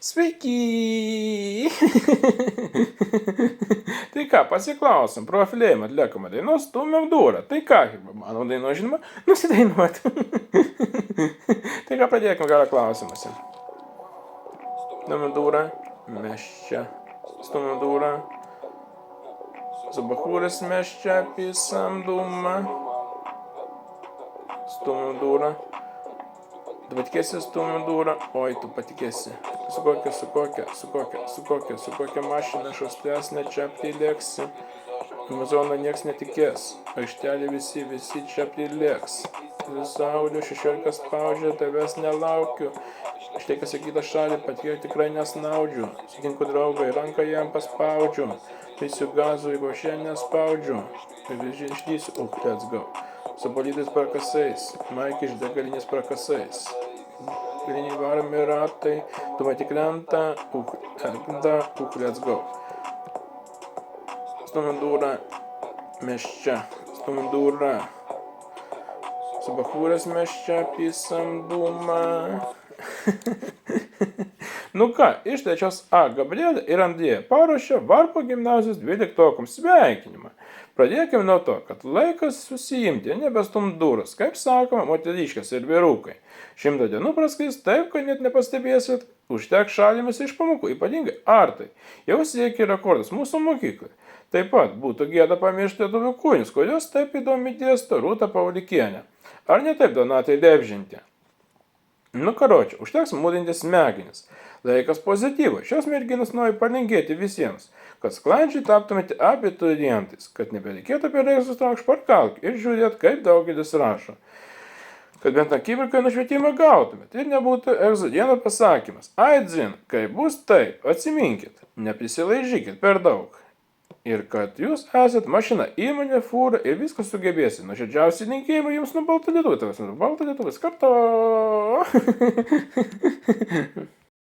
Sveiki! Tai ką, pasiklausom, profilėjimą atliekama dainos, Stumiam durą. Tai ką, mano dainos žinoma, nusidainuot. Tai ką, pradėkime gerą klausimą. Stumiam durą, mes čia stumiam durą. Su bachūras mes čia pisam dūmą. Stumiam durą. Tu patikėsi, stumiam durą, oi, tu patikėsi. Su kokia mašina šaustesnė čia prilėksi. Amazoną nieks netikės, aikštelė visi čia prilėks. Saulė 16 spaudžia, tavęs nelaukiu. Štai kas sakyta šalį, patikėjau tikrai nesnaudžiu. Sutinku draugą, ranką jam paspaudžiu. Vysiu gazų, jeigu aš ją nespaudžiu. Išdysiu, let's go. Su palytais prakasais, Maikį iš degalinės prakasais. Galiniai varomi ratai, tu matyk lentą, let's go. Stumiam durą, mes čia, stumiam durą. Su bachūras mes čia pisam dūmą. Nu ką, iš trečios A Gabrielė ir Andrėja paruošė Varpo gimnazijos 12-okams sveikinimą. Pradėkime nuo to, kad laikas susiimti, nebestum durus, kaip sakoma, moteriškės ir vyrukai. 100 dienų praskris taip, kad net nepastebėsit, užtek šalimis iš pamokų, ypatingai artai. Jau siekia rekordas mūsų mokyklai. Taip pat būtų gėda pamiršti lietuvių kūnius, kurios taip įdomi dėsto Rūta Paulikienė. Ar ne taip, Donatai Debžintė? Nu karočią, užteks mūdinti smegenis. Laikas pozityvo. Šios merginos nori palinkėti visiems, kad sklandžiai taptumėte abiturientais, kad nebereikėtų apie reisus trauk šparkalkį ir žiūrėt, kaip daugelis rašo. Kad bent akimirkai nušvietimą gautumėt ir nebūtų egzodieno pasakymas. Ai dzin, kai bus taip, atsiminkit, neprisilaižykit per daug. Ir kad jūs esat mašina, įmonė, fūra ir viską sugebėsit. Nuoširdžiausi linkėjimai jums nuo Baltų Lietuvės. Baltų Lietuvės karto.